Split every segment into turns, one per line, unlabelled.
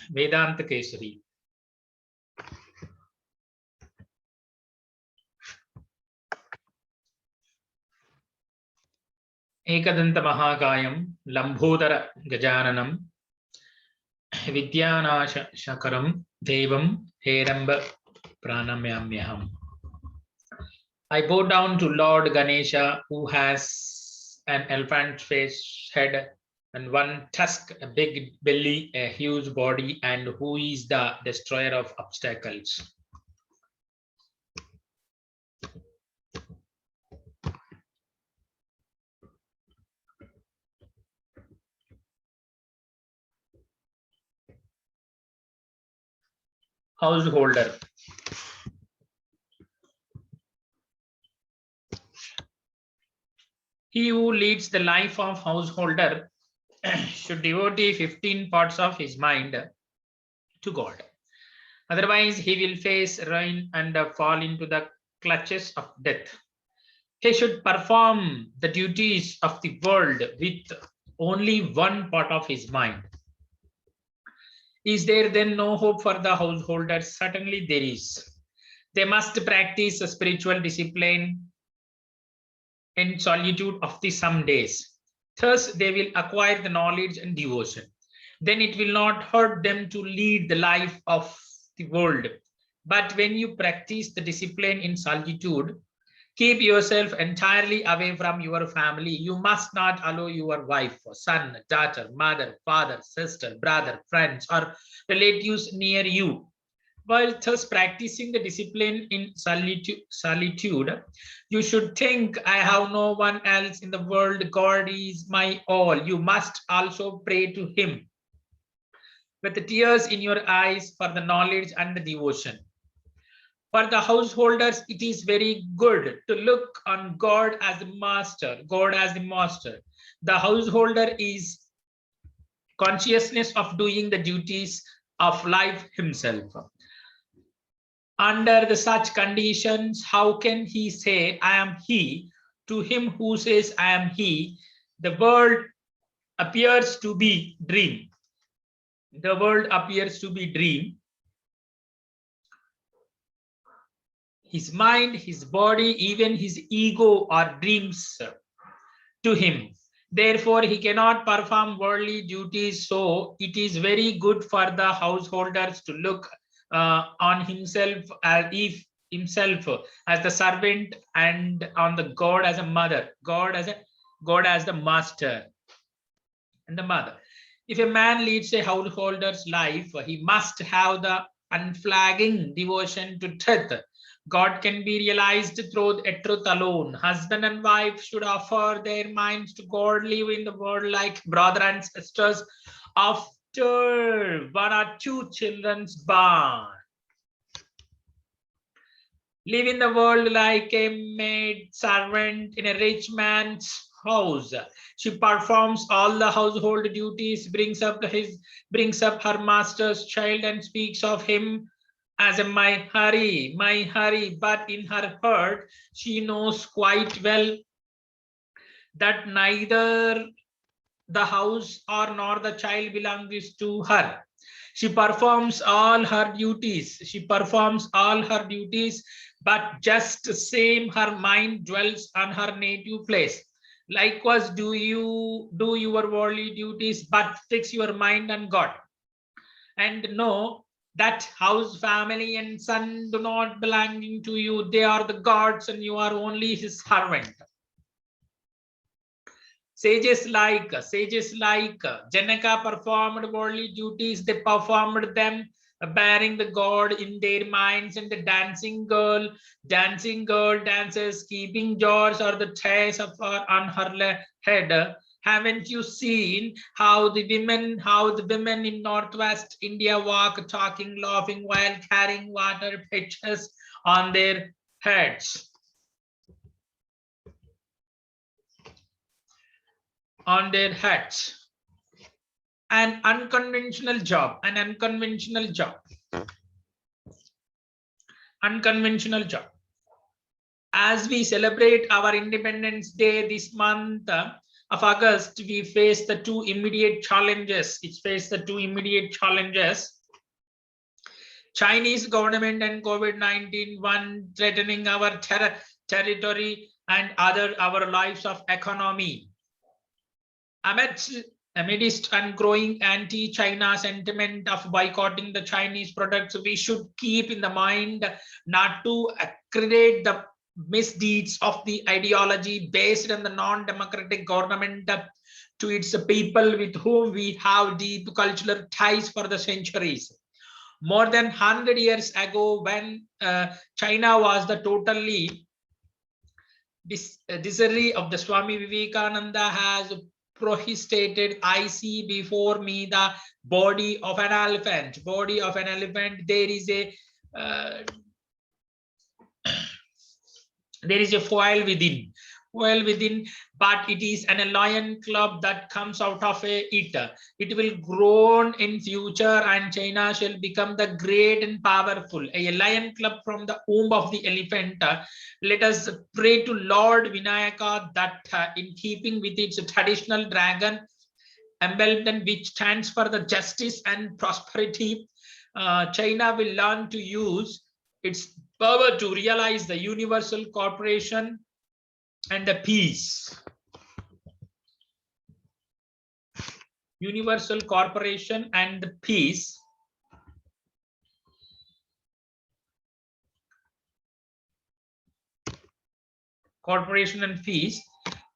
Vedanta Kesari. Ekadanta Mahakayam Lambodara Gajananam Vidyanasha Shakaram Devam Heramba Pranamyamyaham. I bow down to Lord Ganesha, who has an elephant face head and one tusk, a big belly, a huge body, and who is the destroyer of obstacles. Householder. He who leads the life of householder should devote 15 parts of his mind to God. Otherwise, he will face ruin and fall into the clutches of death. He should perform the duties of the world with only one part of his mind. Is there then no hope for the householders? Certainly there is. They must practice a spiritual discipline in solitude of the some days. Thus, they will acquire the knowledge and devotion. Then it will not hurt them to lead the life of the world. But when you practice the discipline in solitude, keep yourself entirely away from your family. You must not allow your wife, son, daughter, mother, father, sister, brother, friends, or relatives near you. While thus practicing the discipline in solitude, you should think, I have no one else in the world. God is my all. You must also pray to him with the tears in your eyes for the knowledge and the devotion. For the householders, it is very good to look on God as the master. God as the master. The householder is consciousness of doing the duties of life himself. Under the such conditions, how can he say, I am he? To him who says, I am he, the world appears to be dream. The world appears to be dream. His mind, his body, even his ego are dreams to him. Therefore, he cannot perform worldly duties. So it is very good for the householders to look on himself as if himself as the servant and on the God as a mother, God as the master and the mother. If a man leads a householder's life, he must have the unflagging devotion to truth. God can be realized through a truth alone. Husband and wife should offer their minds to God, live in the world like brother and sisters after one or two children's born. Live in the world like a maid servant in a rich man's house. She performs all the household duties, brings up her master's child and speaks of him as a my Hari. But in her heart, she knows quite well that neither the house or nor the child belongs to her. She performs all her duties. But just the same, her mind dwells on her native place. Likewise, do you do your worldly duties, but fix your mind on God. And know that house, family, and son do not belong to you. They are the God's, and you are only his servant. Sages like Janaka performed worldly duties. They performed them bearing the God in their minds, and the dancing girl dances, keeping jars or the trays of her on her head. Haven't you seen how the women in Northwest India walk, talking, laughing while carrying water pitchers on their heads? On their heads. An unconventional job. As we celebrate our Independence Day this month of August, we face the two immediate challenges. Chinese government and COVID-19, one threatening our territory and other our lives of economy. Amidst growing anti-China sentiment of boycotting the Chinese products, we should keep in the mind not to accredit the misdeeds of the ideology based on the non-democratic government to its people with whom we have deep cultural ties for the centuries. More than 100 years ago, when China was the totally disarray of the Swami Vivekananda has prohibited. I see before me the body of an elephant. Body of an elephant. There is a foil within. Foil within, but it is an lion club that comes out of it. It will grow in future, and China shall become the great and powerful. A lion club from the womb of the elephant. Let us pray to Lord Vinayaka that in keeping with its traditional dragon emblem, which stands for the justice and prosperity, China will learn to use its power to realize the universal cooperation and the peace. Universal cooperation and the peace. Cooperation and peace.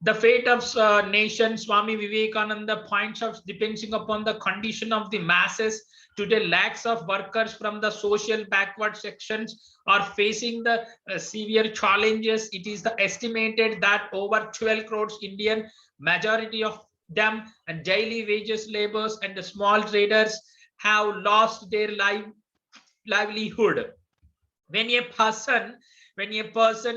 The fate of nation, Swami Vivekananda points out, depending upon the condition of the masses. Today, lakhs of workers from the social backward sections are facing the severe challenges. It is estimated that over 12 crores Indian, majority of them and daily wages laborers and the small traders have lost their livelihood. When a person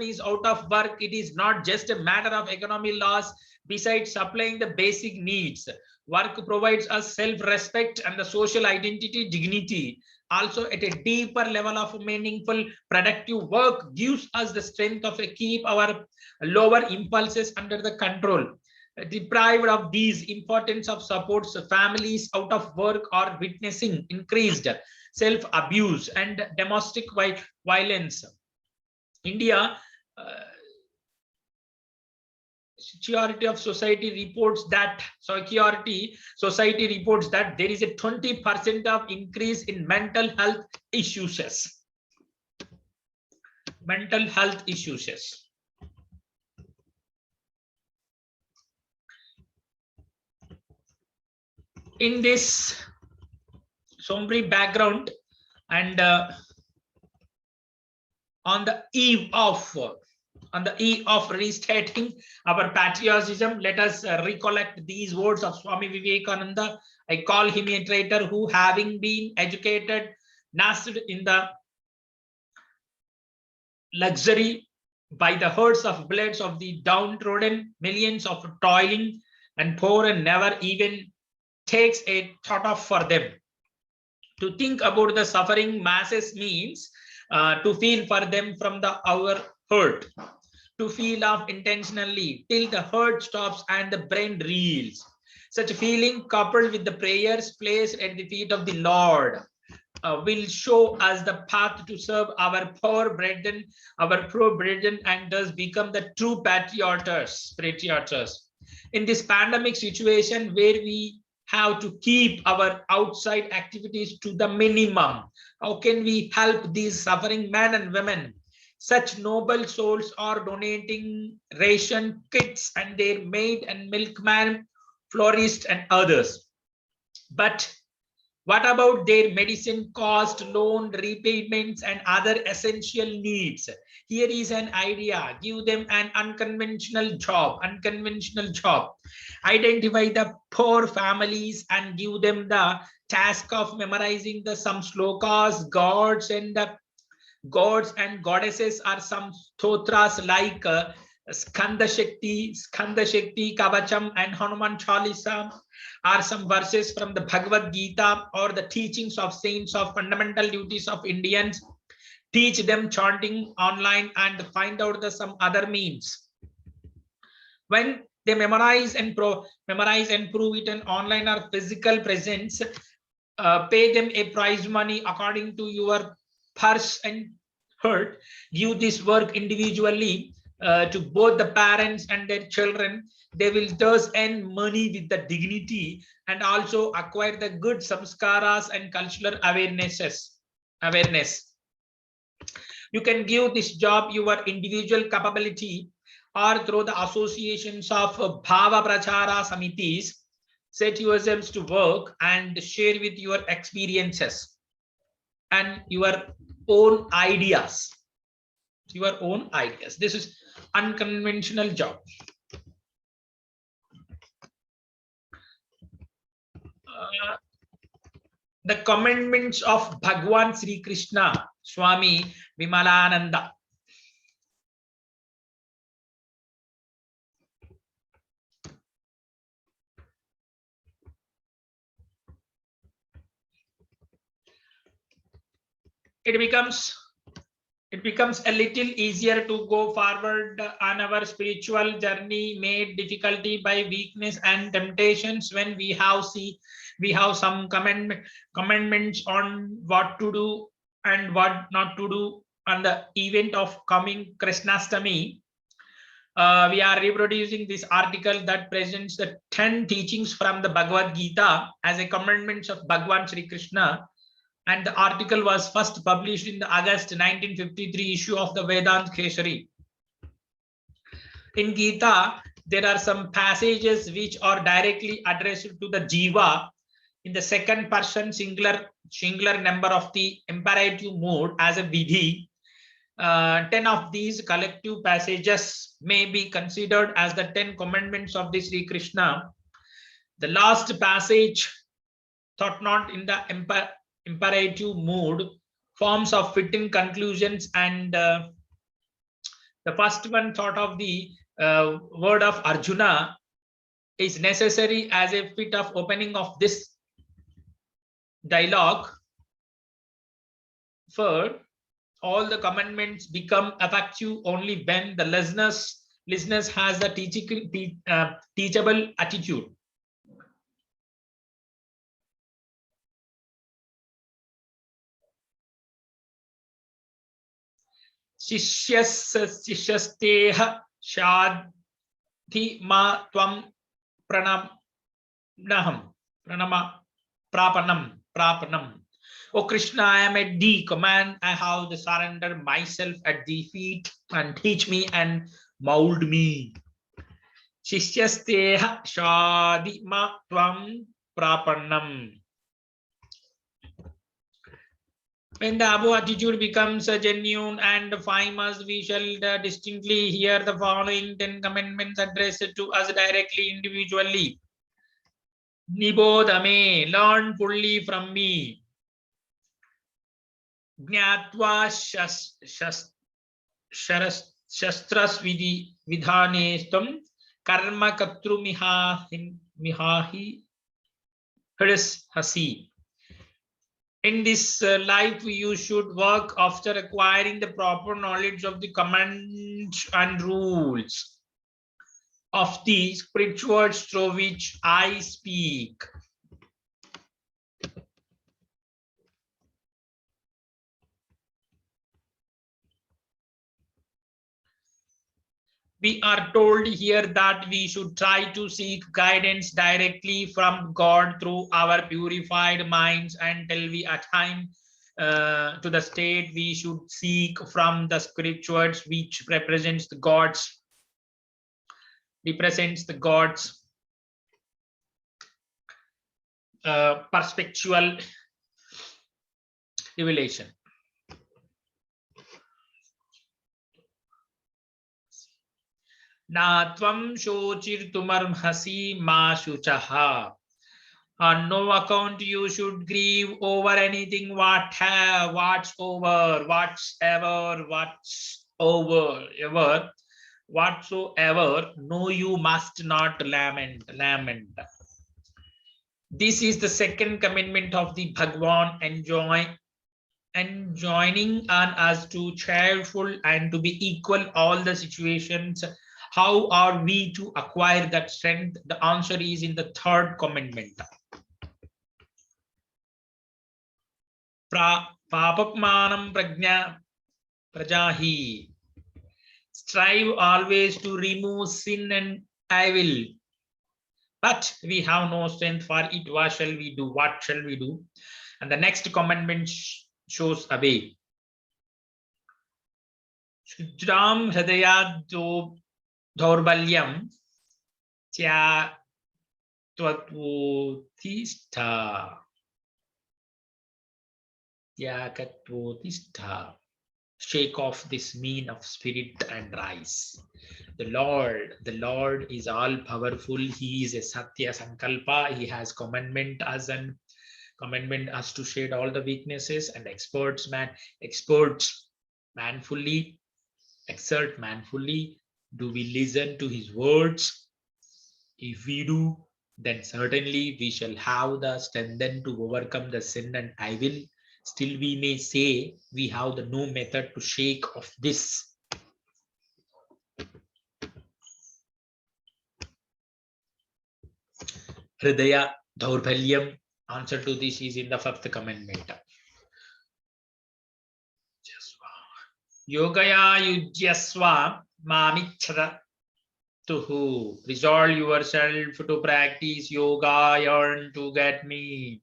is out of work, it is not just a matter of economic loss. Besides supplying the basic needs, work provides us self-respect and the social identity, dignity. Also, at a deeper level of meaningful, productive work gives us the strength of keep our lower impulses under the control. Deprived of these, importance of supports families out of work or witnessing increased self-abuse and domestic violence. India, Security Society reports that there is a 20% of increase in mental health issues. Mental health issues. In this somber background and on the eve of restating our patriotism, let us recollect these words of Swami Vivekananda. I call him a traitor who, having been educated, nursed in the luxury by the herds of bloods of the downtrodden, millions of toiling and poor, and never even takes a thought of for them. To think about the suffering masses means to feel for them from our hurt, to feel off intentionally till the hurt stops and the brain reels. Such feeling, coupled with the prayers placed at the feet of the Lord, will show us the path to serve our poor brethren, and thus become the true patriots. In this pandemic situation where we have to keep our outside activities to the minimum, how can we help these suffering men and women? Such noble souls are donating ration kits and their maid and milkman, florist and others. But what about their medicine cost, loan repayments and other essential needs? Here is an idea. Give them an unconventional job. Identify the poor families and give them the task of memorizing some slokas. Gods and goddesses are some stotras like Skanda Shakti, Kavacham and Hanuman Chalisa are some verses from the Bhagavad Gita or the teachings of saints of fundamental duties of Indians. Teach them chanting online and find out some other means. When they memorize and prove it in online or physical presence, pay them a prize money according to your purse and hurt. Give this work individually to both the parents and their children. They will thus earn money with the dignity and also acquire the good samskaras and cultural awareness. You can give this job your individual capability or through the associations of Bhava Prachara Samitis. Set yourselves to work and share with your experiences and your own ideas. This is unconventional job. The commandments of Bhagwan Sri Krishna, Swami Vimalananda. It becomes a little easier to go forward on our spiritual journey, made difficulty by weakness and temptations when we have some commandments on what to do and what not to do on the event of coming Krishnastami. We are reproducing this article that presents the 10 teachings from the Bhagavad Gita as a commandments of Bhagwan Sri Krishna. And the article was first published in the August 1953 issue of the Vedanta Kesari. In Gita, there are some passages which are directly addressed to the Jiva in the second person singular number of the imperative mode as a vidhi. 10 of these collective passages may be considered as the 10 commandments of the Sri Krishna. The last passage, thought not in the imperative mood, forms of fitting conclusions, and the first one, thought of the word of Arjuna, is necessary as a fit of opening of this dialogue. For all the commandments become effective only when the listeners has the teachable attitude. Shishyasteha shadhi ma tvam prapanam. O Krishna, I am at thee command. I have to surrender myself at thee feet, and teach me and mold me. Shishyasteha shadhi ma tvam prapanam. When the above attitude becomes genuine and famous, we shall distinctly hear the following 10 commandments addressed to us directly, individually. Nibodhame, learn fully from me. Jnatva shastras vidhanestam karma katru mihahi hasi. In this life, you should work after acquiring the proper knowledge of the commands and rules of the scriptures through which I speak. We are told here that we should try to seek guidance directly from God through our purified minds until we attain to the state we should seek from the scriptures, which represents the God's perspectual revelation. Na tvam shochirtumarmhasi ma shuchaha. On no account you should grieve over anything whatsoever. No, you must not lament. This is the second commandment of the Bhagwan, enjoining on us to cheerful and to be equal all the situations. How are we to acquire that strength? The answer is in the third commandment. Papapmanam prajna prajahi. Strive always to remove sin and evil. But we have no strength for it. What shall we do? What shall we do? And the next commandment shows a way. Shujram hridaya dhaurbalyam tya tvatvotistha. Tyakatvotistha. Shake off this mean of spirit and rise. The Lord is all powerful. He is a Satya Sankalpa. He has commandment us to shed all the weaknesses, and experts manfully, exert manfully. Do we listen to his words? If we do, then certainly we shall have the strength to overcome the sin and evil. Still we may say we have the no method to shake off this. Hridaya Dhaurbalyam, answer to this is in the fifth commandment. Yogaya yujyasva mamichara tuhu. Resolve yourself to practice yoga, yearn to get me.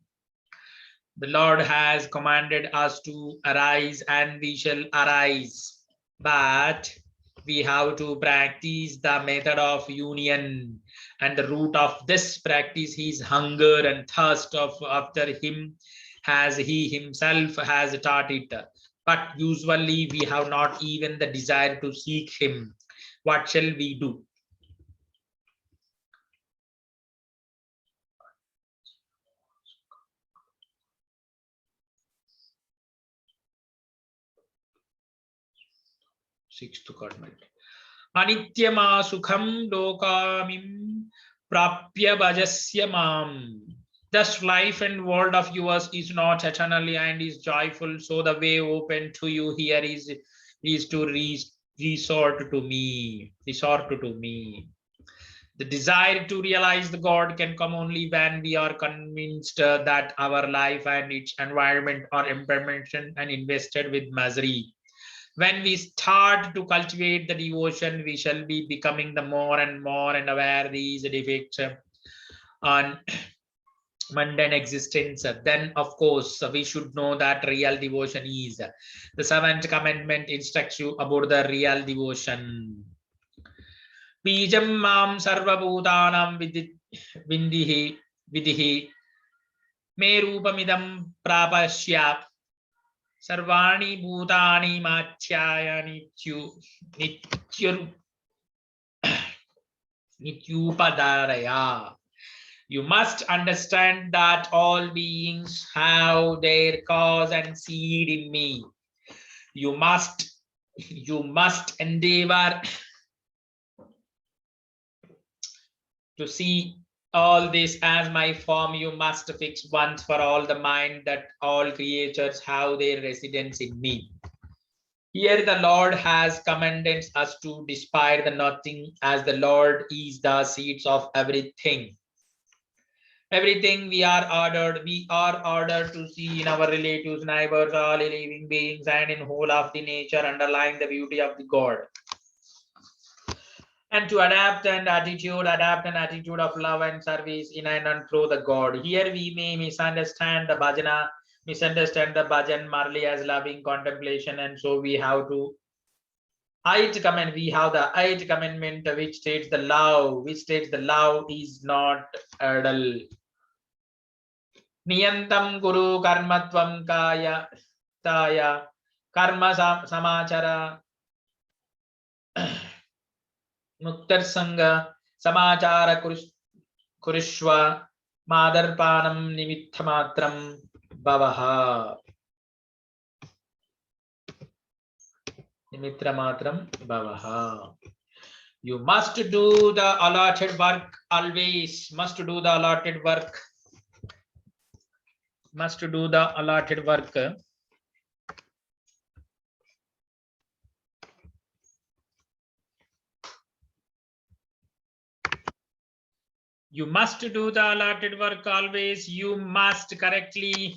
The Lord has commanded us to arise, and we shall arise. But we have to practice the method of union, and the root of this practice is hunger and thirst after him, as he himself has taught it. But usually we have not even the desire to seek him. What shall we do? Sixth commandment. Anityama sukham lokamim prapya bhajasya mam. Thus life and world of yours is not eternally and is joyful. So the way open to you here is to resort to me. The desire to realize the God can come only when we are convinced that our life and its environment are impermanent and invested with misery. When we start to cultivate the devotion, we shall be becoming the more and aware these defects on mundane existence. Then of course we should know that real devotion is. The seventh commandment instructs you about the real devotion. Bijam mam sarvabhutanam vidihi me rupamidam prapasya sarvani bhutani machyaya nityupadaraya. You must understand that all beings have their cause and seed in me. You must endeavor to see all this as my form. You must fix once for all the mind that all creatures have their residence in me. Here the Lord has commanded us to despair the nothing, as the Lord is the seeds of everything. Everything we are ordered to see in our relatives, neighbors, all living beings, and in whole of the nature, underlying the beauty of the God. And to adapt an attitude of love and service in and through the God. Here we may misunderstand the bhajan merely as loving contemplation, and so we have to eighth commandment. We have the eighth commandment which states the love is not idle. Niyantam guru karmatvam kaya taya karma samachara muktar sanga samachara kurishwa madarpanam nimittamatram bhavaha. Nimittamatram bhavaha. You must do the allotted work always. Must do the allotted work. You must do the allotted work always. You must correctly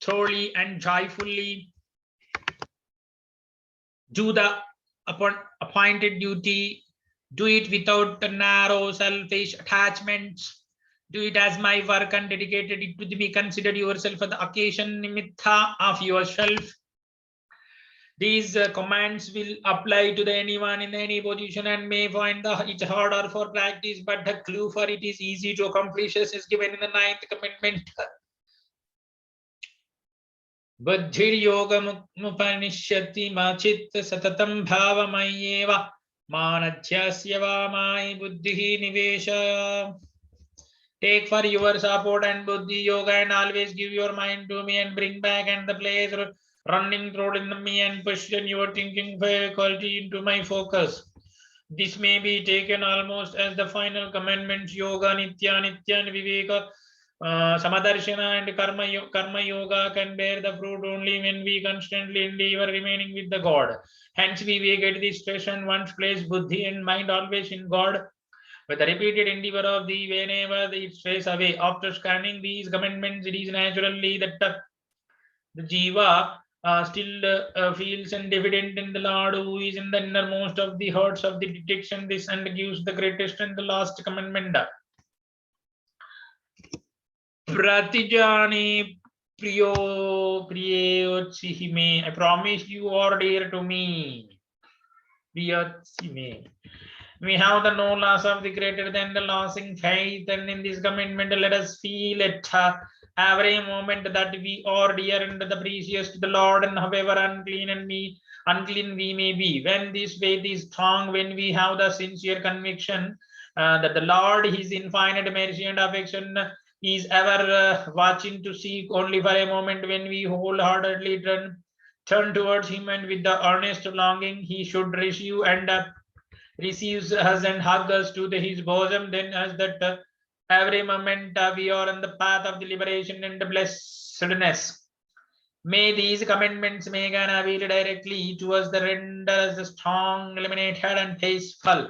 thoroughly and joyfully do the appointed duty. Do it without narrow selfish attachments. Do it as my work and dedicated it to be. Consider yourself for the occasion nimitta of yourself. These commands will apply to anyone in any position and may find it harder for practice, but the clue for it is easy to accomplish as is given in the 9th commandment. Buddhir yoga mupanishyati machit satatam bhavamayeva manadhyasya vamai buddhi nivesha. Take for your support and buddhi yoga and always give your mind to me and bring back and the place running through in me and question your thinking faculty into my focus. This may be taken almost as the final commandment. Yoga nitya nitya and viveka samadarshana and karma yoga can bear the fruit only when we constantly endeavor remaining with the God. Hence we get this expression: once place buddhi and mind always in God. With the repeated endeavor of the whenever it strays away. After scanning these commandments, it is naturally that the jiva still feels indifferent in the Lord who is in the innermost of the hearts of the detection. This and gives the greatest and the last commandment. Pratijani priyo priyotsi. I promise you are dear to me. Priyotsi. We have the no loss of the greater than the losing faith, and in this commitment, let us feel it every moment that we are dear and the precious to the Lord, and however unclean we may be. When this faith is strong, when we have the sincere conviction that the Lord, His infinite mercy and affection, is ever watching to seek only for a moment, when we wholeheartedly turn towards Him and with the earnest longing, He should receive and receives us and hugs us to his bosom, then as that every moment we are on the path of the liberation and the blessedness. May these commandments make an appeal directly to us, the render us the strong, illuminated, and peaceful.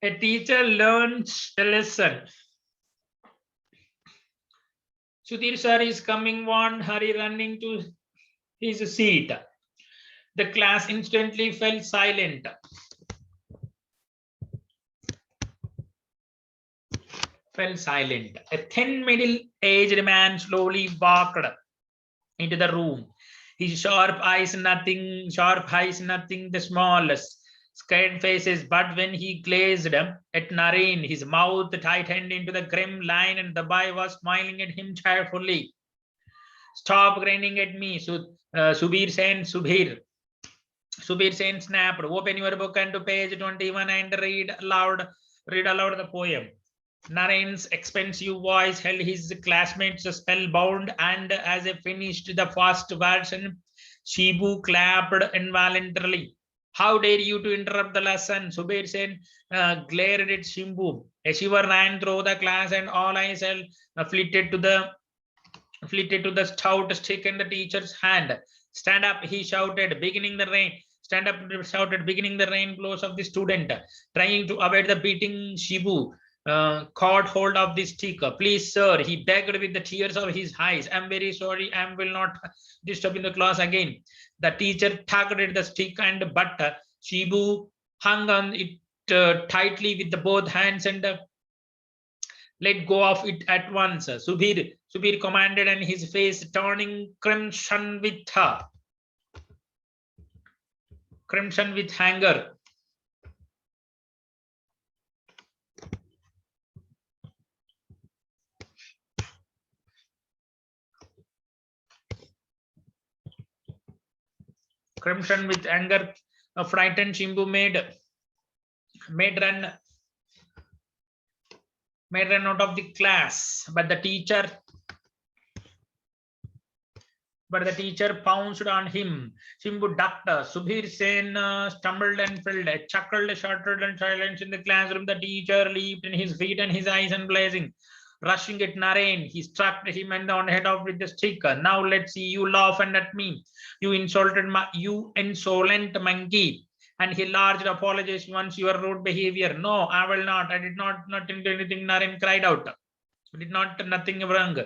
A teacher learns a lesson. Sudhir sir is coming on, hurry running to his seat. The class instantly fell silent. A thin middle-aged man slowly walked into the room. His sharp eyes nothing the smallest. Scared faces, but when he gazed at Naren, his mouth tightened into the grim line and the boy was smiling at him cheerfully. Stop grinning at me, Subir Sen, Subir. Subir Sen snapped. Open your book and to page 21 and read aloud the poem. Naren's expensive voice held his classmates spellbound, and as he finished the first version, Shibu clapped involuntarily. How dare you to interrupt the lesson? Subir Sen glared at Shimbu. A shiver ran through the class, and all eyes flitted to the stout stick in the teacher's hand. Stand up, he shouted, beginning the rain. Stand up, shouted, beginning the rain blows of the student. Trying to avoid the beating, Shibu caught hold of the stick. Please, sir, he begged with the tears of his eyes. I'm very sorry, I will not disturb in the class again. The teacher tugged at the stick, but Shibu hung on it tightly with the both hands and let go of it at once. Subir commanded, and his face turning crimson with anger. Crimson with anger, A frightened Shimbu made run out of the class, but the teacher pounced on him. Shimbu ducked. Subir Sen stumbled and fell. Chuckled, shuddered, and silence in the classroom. The teacher leaped in his feet and his eyes unblazing. Rushing at Naren, he struck him on the head off with the stick. Now let's see you laughing at me. You insolent monkey. And he largely apologized once your rude behavior. No, I will not. I did not do anything. Naren cried out. Did not nothing wrong.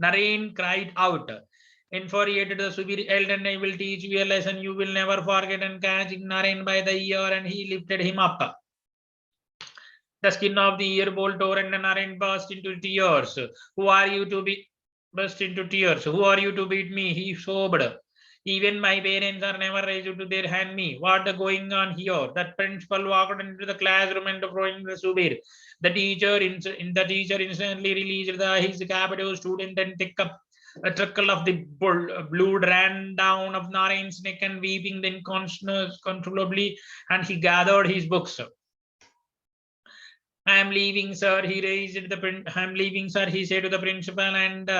Naren cried out. Infuriated, the Subir yelled, and I will teach you a lesson you will never forget, and catching Naren by the ear, and he lifted him up. The skin of the ear bolt tore, and Naren burst into tears. Who are you to be burst into tears? Who are you to beat me? He sobbed. Even my parents are never raised to their hand me. What is going on here? That principal walked into the classroom and throwing the Subir. The teacher instantly released his captive student and took up. A trickle of the blood ran down of Narayan's neck and weeping uncontrollably, and he gathered his books. I am leaving, sir. He raised the I am leaving, sir. He said to the principal, and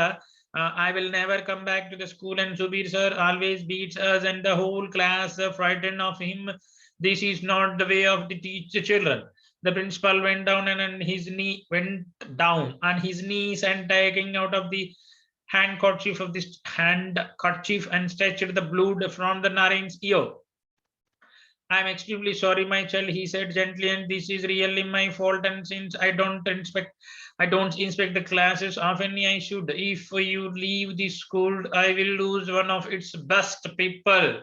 I will never come back to the school. And Subir, sir, always beats us, and the whole class frightened of him. This is not the way of the teach the children. The principal went down and his knees and taking out of the handkerchief and stretched the blood from the Narayan's ear. I am extremely sorry, my child, he said gently, and this is really my fault. And since I don't inspect the classes often I should. If you leave the school, I will lose one of its best people.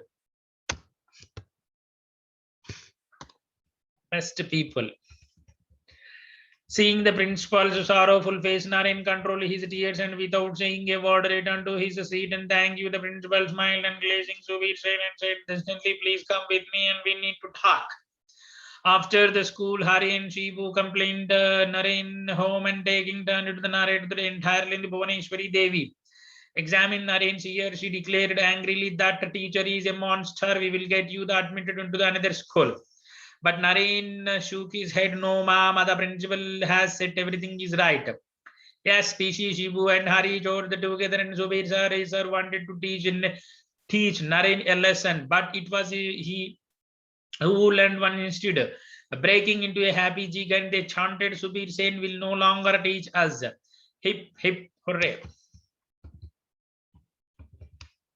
Best people. Seeing the principal's sorrowful face, Naren controlled his tears and without saying a word returned to his seat. And thank you. The principal smiled and glazing Subir and said distantly, please come with me and we need to talk. After the school, Hari and Shibu complained Naren home and taking turn to the narrator entirely in the Bhuvaneshwari Devi. Examine Naren's ear, she declared angrily that the teacher is a monster. We will get you admitted into another school. But Naren shook his head. No, ma'am, the principal has said everything is right. Yes, Pishi, Shibu, and Hari joined together, and Subir sir wanted to teach Naren a lesson, but it was he who learned one instead. Breaking into a happy jig, and they chanted, Subir Sen will no longer teach us. Hip, hip, hooray.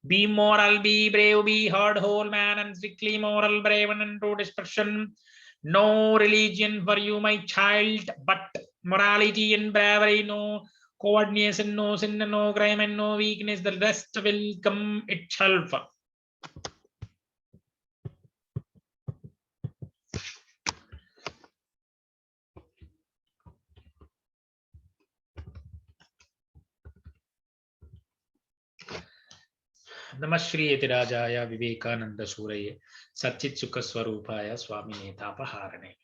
Be moral, be brave, be hard, whole man, and strictly moral, brave, and true discretion. No religion for you, my child, but morality and bravery. No coordination, no sin, no crime, and no weakness. The rest will come itself. Namashri Yatirajaya Vivekananda Suraye Satchit Sukha Swarupaya Swami Netapaharane.